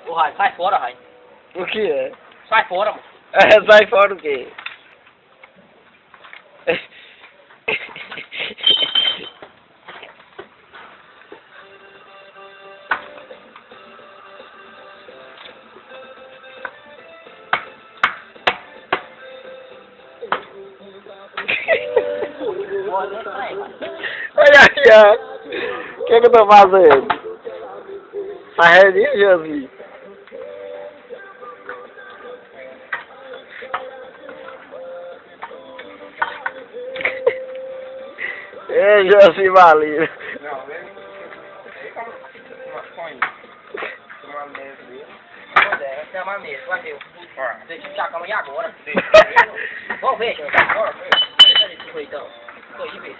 Ô, Rai, sai fora, Rai. O que é? Sai fora, mano. Sai fora o quê? Olha aqui, ó. O que é que eu tô fazendo? Sarredinho, Josi. Ei, Josi Valino. Não, vem uma mesa ali. Essa é uma mesa, vai ver. Deixa eu tirar a cama e agora. Vamos ver, gente. Bora, deixa ele então. Tô aí, velho.